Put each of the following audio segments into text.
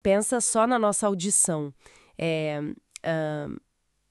Pensa só na nossa audição. É, ah,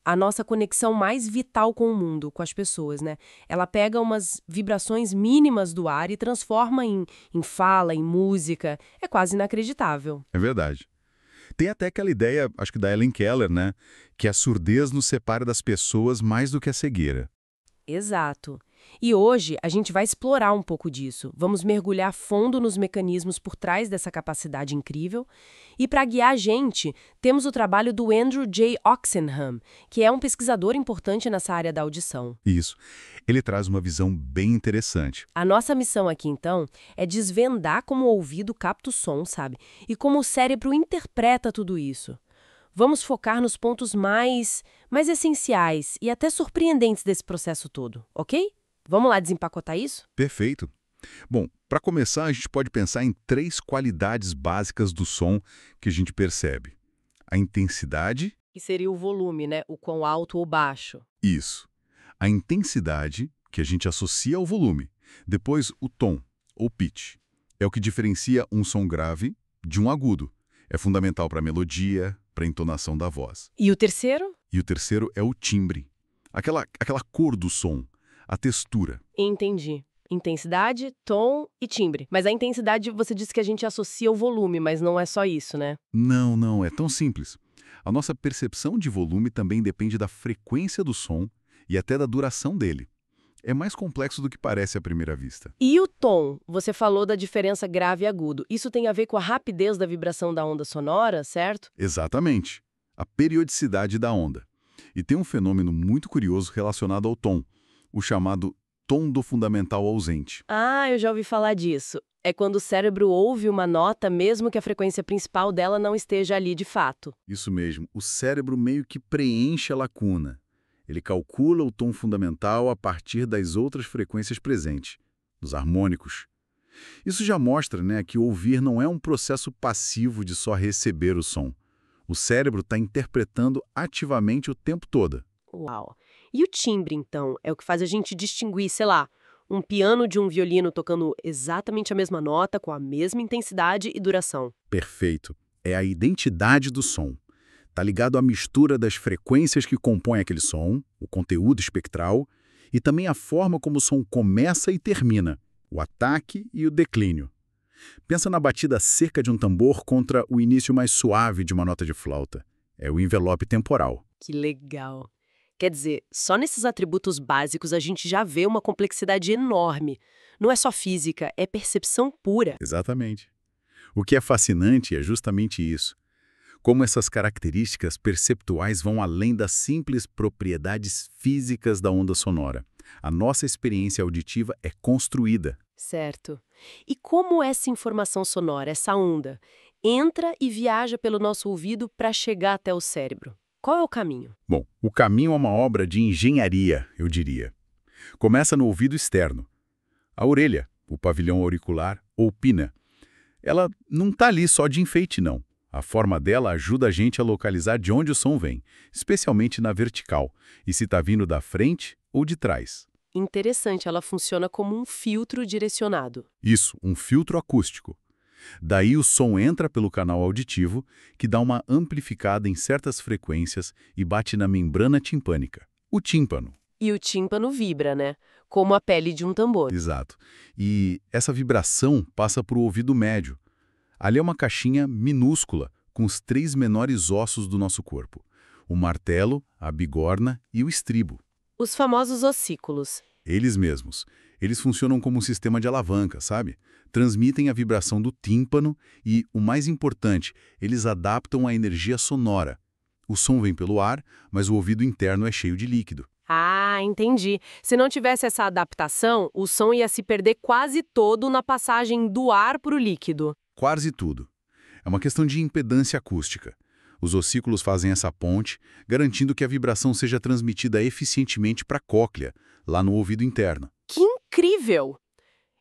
a nossa conexão mais vital com o mundo, com as pessoas, né? Ela pega umas vibrações mínimas do ar e transforma em fala, em música. É quase inacreditável. É verdade. Tem até aquela ideia, acho que da Helen Keller, né? Que a surdez nos separa das pessoas mais do que a cegueira. Exato. E hoje a gente vai explorar um pouco disso. Vamos mergulhar fundo nos mecanismos por trás dessa capacidade incrível. E para guiar a gente, temos o trabalho do Andrew J. Oxenham, que é um pesquisador importante nessa área da audição. Isso. Ele traz uma visão bem interessante. A nossa missão aqui, então, é desvendar como o ouvido capta o som, sabe? E como o cérebro interpreta tudo isso. Vamos focar nos pontos mais essenciais e até surpreendentes desse processo todo, ok? Vamos lá desempacotar isso? Perfeito. Bom, para começar, a gente pode pensar em 3 qualidades básicas do som que a gente percebe. A intensidade, Que seria o volume, né? O quão alto ou baixo. isso. A intensidade, que a gente associa ao volume. Depois, o tom, ou pitch. É o que diferencia um som grave de um agudo. É fundamental para a melodia, para a entonação da voz. E o terceiro? E o terceiro é o timbre. Aquela cor do som, a textura. Entendi. Intensidade, tom e timbre. Mas a intensidade você disse que a gente associa ao volume, mas não é só isso, né? Não, não, é tão simples. A nossa percepção de volume também depende da frequência do som e até da duração dele. É mais complexo do que parece à primeira vista. E o tom? Você falou da diferença grave e agudo. Isso tem a ver com a rapidez da vibração da onda sonora, certo? Exatamente. A periodicidade da onda. E tem um fenômeno muito curioso relacionado ao tom, o chamado tom do fundamental ausente. Ah, eu já ouvi falar disso. É quando o cérebro ouve uma nota mesmo que a frequência principal dela não esteja ali de fato. Isso mesmo, o cérebro meio que preenche a lacuna. Ele calcula o tom fundamental a partir das outras frequências presentes, dos harmônicos. Isso já mostra, né, que ouvir não é um processo passivo de só receber o som. O cérebro está interpretando ativamente o tempo todo. Uau! E o timbre, então, é o que faz a gente distinguir, sei lá, um piano de um violino tocando exatamente a mesma nota, com a mesma intensidade e duração. Perfeito. É a identidade do som. Está ligado à mistura das frequências que compõem aquele som, o conteúdo espectral, e também a forma como o som começa e termina, o ataque e o declínio. Pensa na batida seca de um tambor contra o início mais suave de uma nota de flauta. É o envelope temporal. Que legal! Quer dizer, só nesses atributos básicos a gente já vê uma complexidade enorme. Não é só física, é percepção pura. Exatamente. O que é fascinante é justamente isso. Como essas características perceptuais vão além das simples propriedades físicas da onda sonora. A nossa experiência auditiva é construída. Certo. E como essa informação sonora, essa onda, entra e viaja pelo nosso ouvido para chegar até o cérebro? Qual é o caminho? Bom, o caminho é uma obra de engenharia, eu diria. Começa no ouvido externo. A orelha, o pavilhão auricular ou pina. Ela não está ali só de enfeite, não. A forma dela ajuda a gente a localizar de onde o som vem, especialmente na vertical, e se está vindo da frente ou de trás. Interessante, ela funciona como um filtro direcionado. Isso, um filtro acústico. Daí o som entra pelo canal auditivo, que dá uma amplificada em certas frequências e bate na membrana timpânica, o tímpano. E o tímpano vibra, né? Como a pele de um tambor. Exato. E essa vibração passa para o ouvido médio. Ali é uma caixinha minúscula, com os 3 menores ossos do nosso corpo: o martelo, a bigorna e o estribo. Os famosos ossículos. Eles mesmos. Eles funcionam como um sistema de alavanca, sabe? Transmitem a vibração do tímpano e, o mais importante, eles adaptam a energia sonora. O som vem pelo ar, mas o ouvido interno é cheio de líquido. Ah, entendi. Se não tivesse essa adaptação, o som ia se perder quase todo na passagem do ar para o líquido. Quase tudo. É uma questão de impedância acústica. Os ossículos fazem essa ponte, garantindo que a vibração seja transmitida eficientemente para a cóclea, lá no ouvido interno. Que incrível!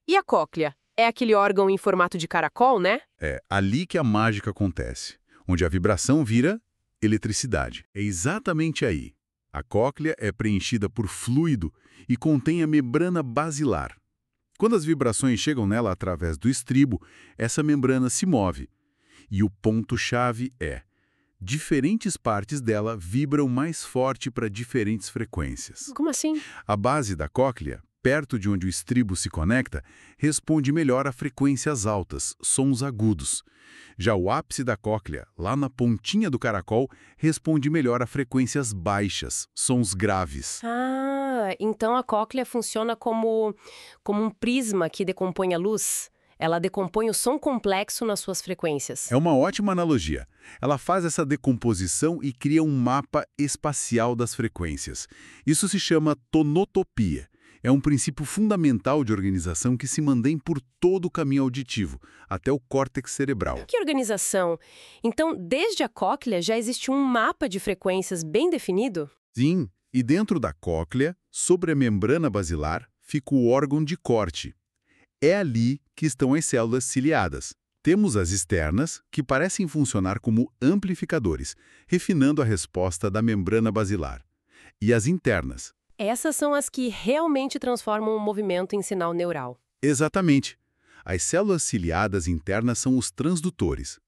E a cóclea? É aquele órgão em formato de caracol, né? É ali que a mágica acontece, onde a vibração vira eletricidade. É exatamente aí. A cóclea é preenchida por fluido e contém a membrana basilar. Quando as vibrações chegam nela através do estribo, essa membrana se move. E o ponto-chave é: diferentes partes dela vibram mais forte para diferentes frequências. Como assim? A base da cóclea, perto de onde o estribo se conecta, responde melhor a frequências altas, sons agudos. Já o ápice da cóclea, lá na pontinha do caracol, responde melhor a frequências baixas, sons graves. Ah, então a cóclea funciona como um prisma que decompõe a luz? Ela decompõe o som complexo nas suas frequências. É uma ótima analogia. Ela faz essa decomposição e cria um mapa espacial das frequências. Isso se chama tonotopia. É um princípio fundamental de organização que se mantém por todo o caminho auditivo, até o córtex cerebral. Que organização! Então, desde a cóclea já existe um mapa de frequências bem definido? Sim, e dentro da cóclea, sobre a membrana basilar, fica o órgão de corte. É ali que estão as células ciliadas. Temos as externas, que parecem funcionar como amplificadores, refinando a resposta da membrana basilar. E as internas. Essas são as que realmente transformam o movimento em sinal neural. Exatamente. As células ciliadas internas são os transdutores.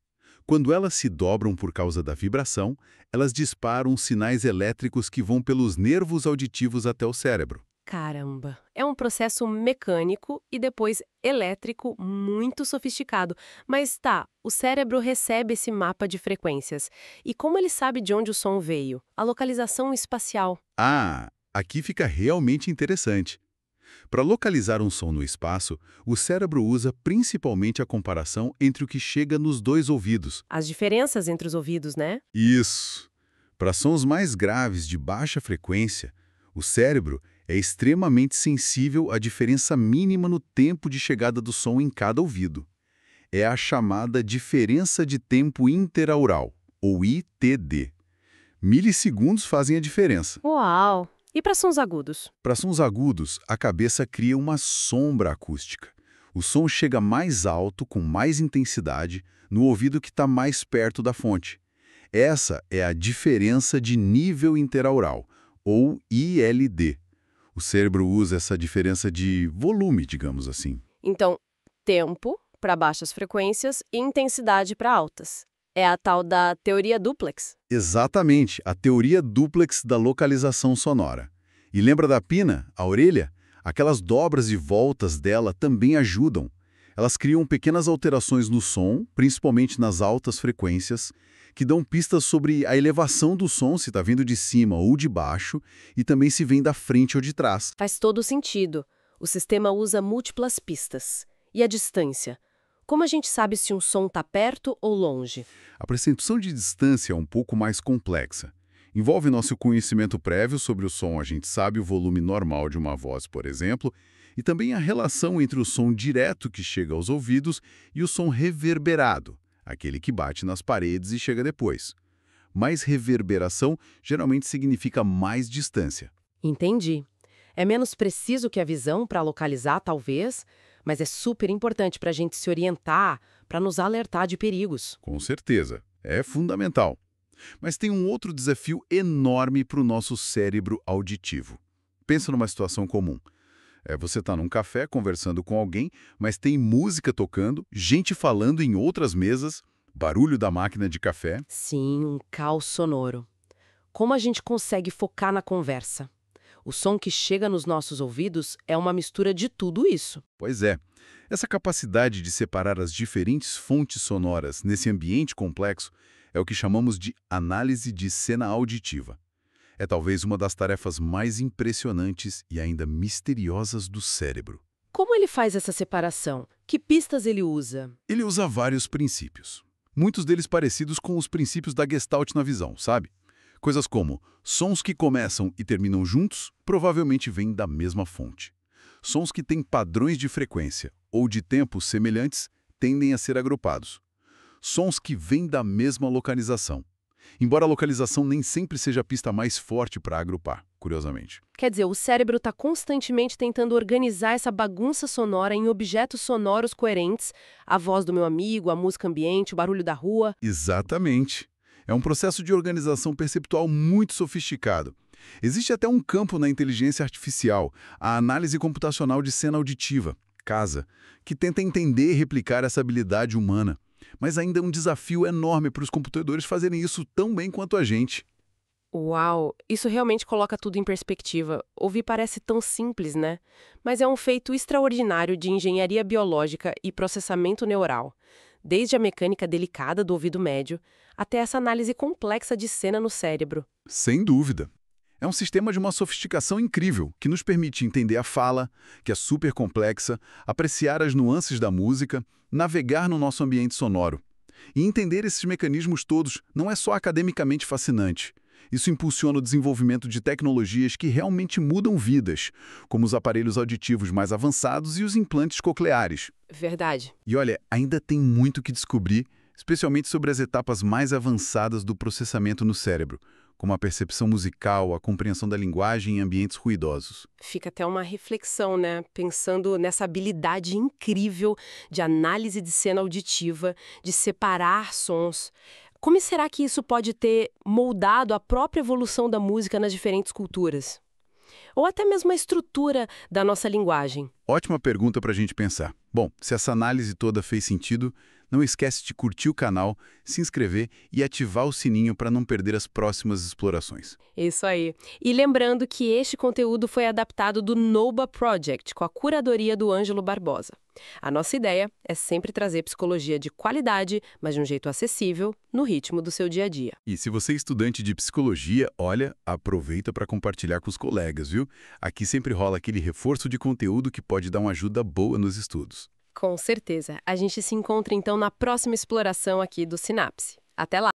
Quando elas se dobram por causa da vibração, elas disparam sinais elétricos que vão pelos nervos auditivos até o cérebro. Caramba, é um processo mecânico e depois elétrico muito sofisticado. Mas tá, o cérebro recebe esse mapa de frequências. E como ele sabe de onde o som veio? A localização espacial. Ah, aqui fica realmente interessante. Para localizar um som no espaço, o cérebro usa principalmente a comparação entre o que chega nos dois ouvidos. As diferenças entre os ouvidos, né? Isso. Para sons mais graves de baixa frequência, o cérebro é extremamente sensível à diferença mínima no tempo de chegada do som em cada ouvido. É a chamada diferença de tempo interaural, ou ITD. Milissegundos fazem a diferença. Uau! E para sons agudos? Para sons agudos, a cabeça cria uma sombra acústica. O som chega mais alto, com mais intensidade, no ouvido que está mais perto da fonte. Essa é a diferença de nível interaural, ou ILD. O cérebro usa essa diferença de volume, digamos assim. Então, tempo para baixas frequências e intensidade para altas. É a tal da teoria duplex. Exatamente, a teoria duplex da localização sonora. E lembra da pina, a orelha? Aquelas dobras e voltas dela também ajudam. Elas criam pequenas alterações no som, principalmente nas altas frequências, que dão pistas sobre a elevação do som, se está vindo de cima ou de baixo, e também se vem da frente ou de trás. Faz todo sentido. O sistema usa múltiplas pistas. E a distância? Como a gente sabe se um som está perto ou longe? A percepção de distância é um pouco mais complexa. Envolve nosso conhecimento prévio sobre o som. A gente sabe o volume normal de uma voz, por exemplo, e também a relação entre o som direto que chega aos ouvidos e o som reverberado, aquele que bate nas paredes e chega depois. Mais reverberação geralmente significa mais distância. Entendi. É menos preciso que a visão para localizar, talvez, mas é super importante para a gente se orientar, para nos alertar de perigos. Com certeza. É fundamental. Mas tem um outro desafio enorme para o nosso cérebro auditivo. Pensa numa situação comum. Você está num café conversando com alguém, mas tem música tocando, gente falando em outras mesas, barulho da máquina de café. Sim, um caos sonoro. Como a gente consegue focar na conversa? O som que chega nos nossos ouvidos é uma mistura de tudo isso. Pois é. Essa capacidade de separar as diferentes fontes sonoras nesse ambiente complexo é o que chamamos de análise de cena auditiva. É talvez uma das tarefas mais impressionantes e ainda misteriosas do cérebro. Como ele faz essa separação? Que pistas ele usa? Ele usa vários princípios. Muitos deles parecidos com os princípios da Gestalt na visão, sabe? Coisas como sons que começam e terminam juntos provavelmente vêm da mesma fonte. Sons que têm padrões de frequência ou de tempo semelhantes tendem a ser agrupados. Sons que vêm da mesma localização. Embora a localização nem sempre seja a pista mais forte para agrupar, curiosamente. Quer dizer, o cérebro está constantemente tentando organizar essa bagunça sonora em objetos sonoros coerentes, a voz do meu amigo, a música ambiente, o barulho da rua. Exatamente. É um processo de organização perceptual muito sofisticado. Existe até um campo na inteligência artificial, a análise computacional de cena auditiva, CASA, que tenta entender e replicar essa habilidade humana. Mas ainda é um desafio enorme para os computadores fazerem isso tão bem quanto a gente. Uau, isso realmente coloca tudo em perspectiva. Ouvir parece tão simples, né? Mas é um feito extraordinário de engenharia biológica e processamento neural. Desde a mecânica delicada do ouvido médio até essa análise complexa de cena no cérebro. Sem dúvida. É um sistema de uma sofisticação incrível, que nos permite entender a fala, que é super complexa, apreciar as nuances da música, navegar no nosso ambiente sonoro. E entender esses mecanismos todos não é só academicamente fascinante. Isso impulsiona o desenvolvimento de tecnologias que realmente mudam vidas, como os aparelhos auditivos mais avançados e os implantes cocleares. Verdade. E olha, ainda tem muito que descobrir, especialmente sobre as etapas mais avançadas do processamento no cérebro, como a percepção musical, a compreensão da linguagem em ambientes ruidosos. Fica até uma reflexão, né? Pensando nessa habilidade incrível de análise de cena auditiva, de separar sons. Como será que isso pode ter moldado a própria evolução da música nas diferentes culturas? Ou até mesmo a estrutura da nossa linguagem? Ótima pergunta para a gente pensar. Bom, se essa análise toda fez sentido, não esquece de curtir o canal, se inscrever e ativar o sininho para não perder as próximas explorações. Isso aí. E lembrando que este conteúdo foi adaptado do Noba Project, com a curadoria do Ângelo Barbosa. A nossa ideia é sempre trazer psicologia de qualidade, mas de um jeito acessível, no ritmo do seu dia a dia. E se você é estudante de psicologia, olha, aproveita para compartilhar com os colegas, viu? Aqui sempre rola aquele reforço de conteúdo que pode dar uma ajuda boa nos estudos. Com certeza. A gente se encontra então na próxima exploração aqui do Sinapse. Até lá!